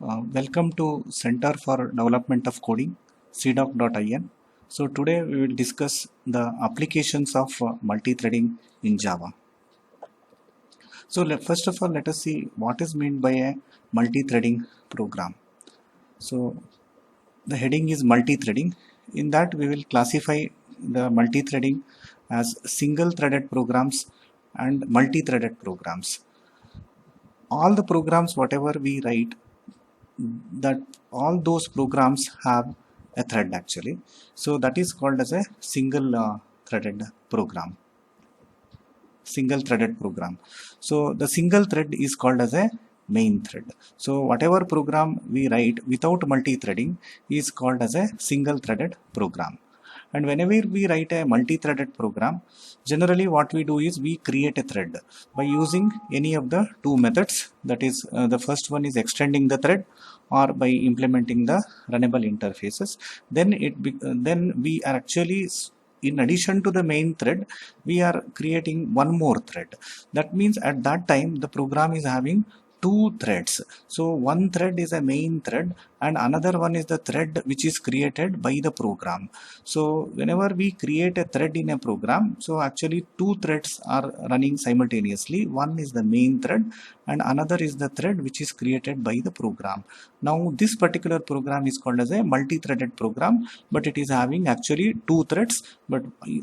Welcome to Center for Development of Coding, cdoc.in. So today we will discuss the applications of multi-threading in Java. So first of all, let us see what is meant by a multi-threading program. So the heading is multi-threading. In that we will classify the multi-threading as single-threaded programs and multi-threaded programs. All the programs whatever we write, that all those programs have a thread actually, so that is called as a single threaded program. So the single thread is called as a main thread. So whatever program we write without multi-threading is called as a single threaded program. And whenever we write a multi-threaded program, generally what we do is we create a thread by using any of the two methods. That is, the first one is extending the thread, or by implementing the runnable interfaces. Then we are actually, in addition to the main thread, we are creating one more thread. That means at that time the program is having two threads. So one thread is a main thread and another one is the thread which is created by the program. So whenever we create a thread in a program, so actually two threads are running simultaneously. One is the main thread and another is the thread which is created by the program. Now this particular program is called as a multi-threaded program, but it is having actually two threads, but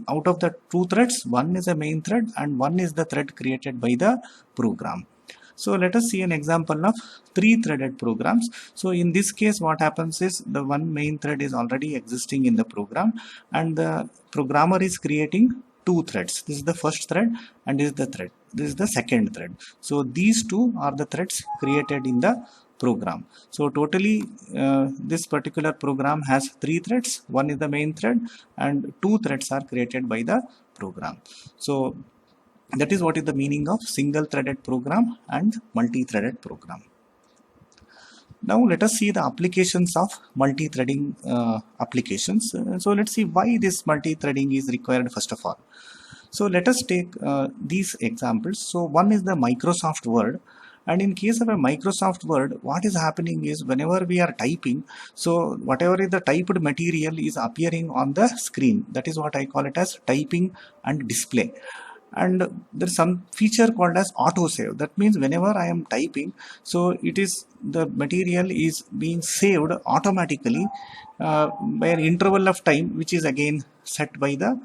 out of the two threads, one is a main thread and one is the thread created by the program. So let us see an example of three-threaded programs. So in this case what happens is the one main thread is already existing in the program and the programmer is creating two threads. This is the first thread and this is the second thread. So these two are the threads created in the program. So totally this particular program has three threads. One is the main thread and two threads are created by the program. So that is what is the meaning of single threaded program and multi-threaded program. Now let us see the applications of multi-threading applications. So let's see why this multi-threading is required first of all. So let us take these examples. So one is the Microsoft Word. And in case of a Microsoft Word, what is happening is whenever we are typing, so whatever is the typed material is appearing on the screen. That is what I call it as typing and display. And there is some feature called as autosave. That means whenever I am typing, so it is the material is being saved automatically by an interval of time which is again set by the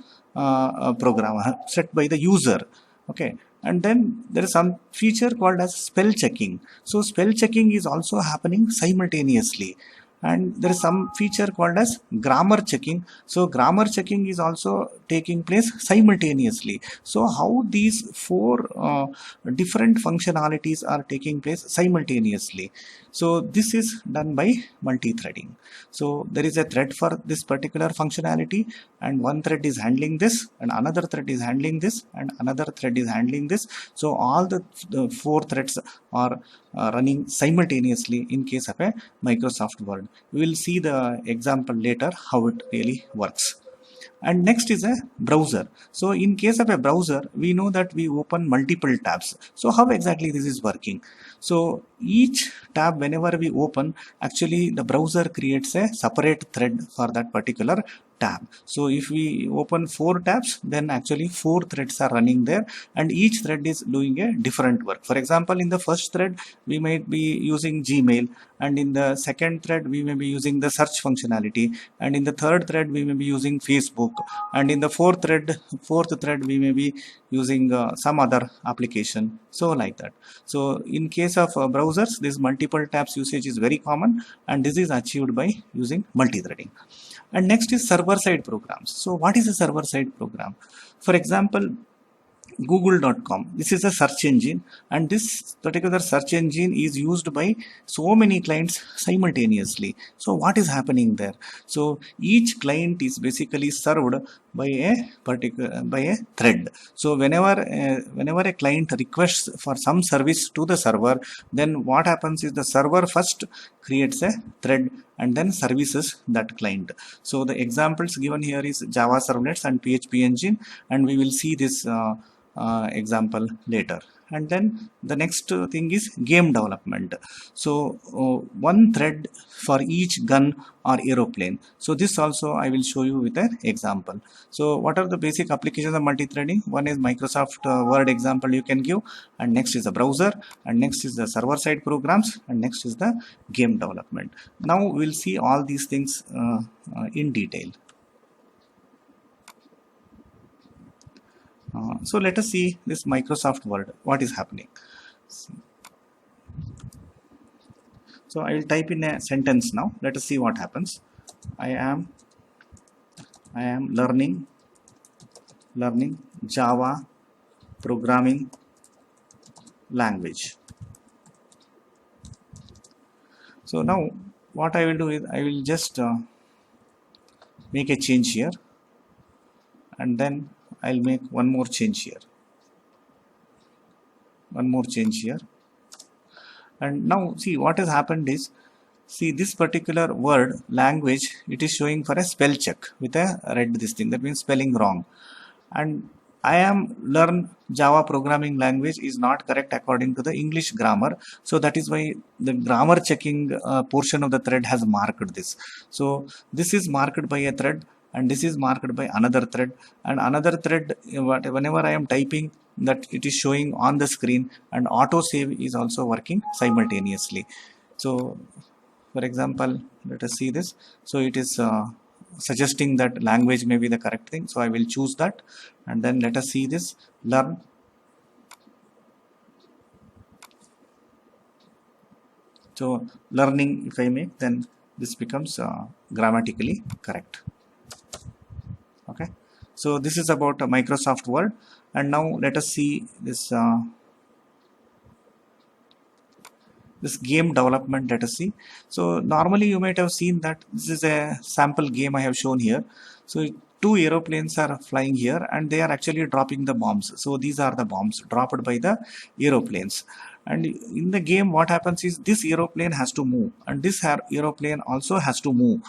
programmer, set by the user. Okay. And then there is some feature called as spell checking. So spell checking is also happening simultaneously. And there is some feature called as grammar checking. So grammar checking is also taking place simultaneously. So how these four different functionalities are taking place simultaneously. So this is done by multi-threading. So there is a thread for this particular functionality and one thread is handling this and another thread is handling this and another thread is handling this. So all the four threads are running simultaneously in case of a Microsoft Word. We will see the example later how it really works. And next is a browser. So in case of a browser, we know that we open multiple tabs. So how exactly this is working? So each tab whenever we open, actually the browser creates a separate thread for that particular tab. So if we open four tabs, then actually four threads are running there and each thread is doing a different work. For example, in the first thread we might be using Gmail, and in the second thread we may be using the search functionality, and in the third thread we may be using Facebook, and in the fourth thread we may be using some other application, so like that. So in case of browsers, this multiple tabs usage is very common and this is achieved by using multi-threading. And next is server-side programs. So what is a server-side program? For example, Google.com. This is a search engine and this particular search engine is used by so many clients simultaneously. So what is happening there? So each client is basically served by a thread. So whenever a client requests for some service to the server, then what happens is the server first creates a thread and then services that client. So the examples given here is Java servlets and PHP engine, and we will see this example later. and then the next thing is game development. So one thread for each gun or aeroplane. So this also I will show you with an example. So what are the basic applications of multi-threading? One is Microsoft Word example you can give, and next is the browser, and next is the server side programs, and next is the game development. Now we'll see all these things in detail. So let us see this Microsoft Word, what is happening. So I will type in a sentence now. Let us see what happens. I am learning Java programming language. So now what I will do is I will just make a change here, and then I'll make one more change here, and now see what has happened is, see this particular word language, it is showing for a spell check with a red this thing, that means spelling wrong, and I am learn Java programming language is not correct according to the English grammar. So that is why the grammar checking portion of the thread has marked this. So this is marked by a thread, and this is marked by another thread, and another thread, whenever I am typing, that it is showing on the screen, and auto save is also working simultaneously. So for example, let us see this. So it is suggesting that language may be the correct thing, so I will choose that, and then let us see this learn. So learning, if I make, then this becomes grammatically correct. Okay, so this is about Microsoft Word, and now let us see this this game development. Let us see. So normally you might have seen that this is a sample game I have shown here. So two aeroplanes are flying here, and they are actually dropping the bombs. So these are the bombs dropped by the aeroplanes, and in the game what happens is this aeroplane has to move, and this aeroplane also has to move,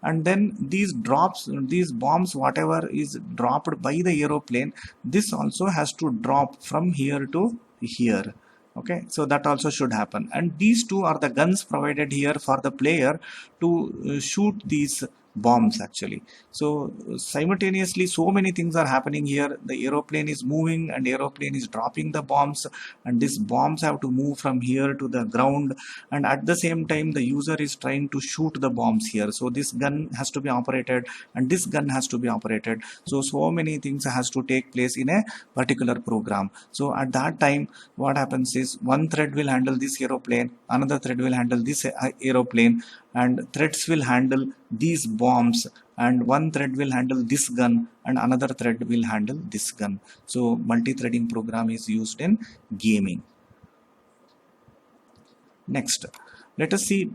and then these bombs, whatever is dropped by the aeroplane, this also has to drop from here to here. Okay, so that also should happen, and these two are the guns provided here for the player to shoot these bombs actually. So simultaneously so many things are happening here. The aeroplane is moving, and aeroplane is dropping the bombs, and these bombs have to move from here to the ground, and at the same time the user is trying to shoot the bombs here. So this gun has to be operated, and this gun has to be operated. So many things has to take place in a particular program. So at that time what happens is, one thread will handle this aeroplane, another thread will handle this aeroplane, and threads will handle these bombs, and one thread will handle this gun, and another thread will handle this gun. So multi-threading program is used in gaming. Next, let us see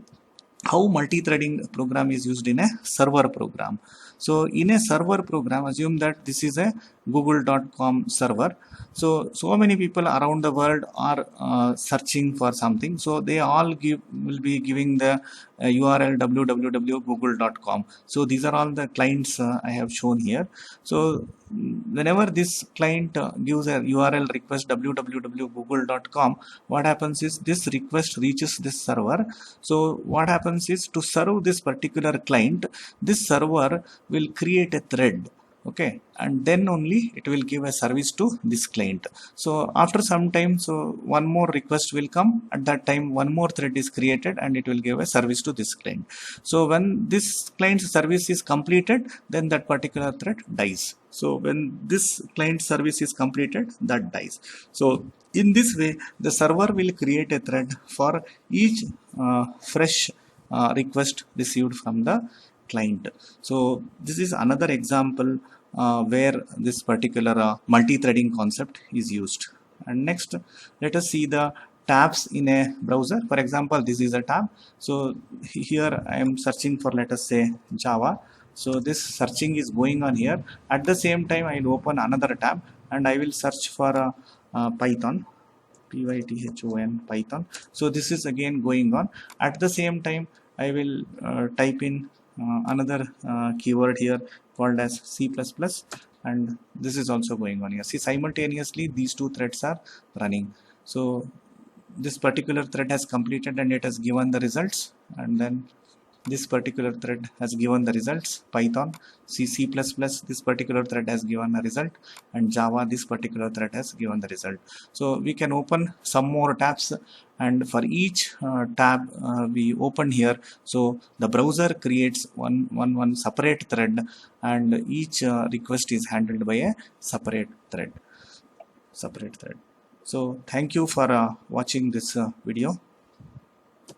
how multi-threading program is used in a server program. So in a server program, assume that this is a google.com server. So many people around the world are searching for something. So they all will be giving the URL www.google.com. So these are all the clients I have shown here. So whenever this client gives a URL request www.google.com, what happens is this request reaches this server. So what happens is, to serve this particular client, this server will create a thread. Okay, and then only it will give a service to this client. So after some time, so one more request will come. At that time one more thread is created, and it will give a service to this client. So when this client's service is completed, then that particular thread dies. So when this client service is completed, that dies. So in this way the server will create a thread for each fresh request received from the client. So this is another example where this particular multi-threading concept is used. And next, let us see the tabs in a browser. For example, this is a tab. So here I am searching for, let us say, Java. So this searching is going on here. At the same time I will open another tab, and I will search for Python. Python. So this is again going on. At the same time I will type in another keyword here called as C++, and this is also going on here. See, simultaneously these two threads are running. So this particular thread has completed and it has given the results, and then this particular thread has given the results. Python, C++, this particular thread has given a result, and Java, this particular thread has given the result. So we can open some more tabs, and for each tab we open here, so the browser creates one separate thread, and each request is handled by a separate thread. So thank you for watching this video.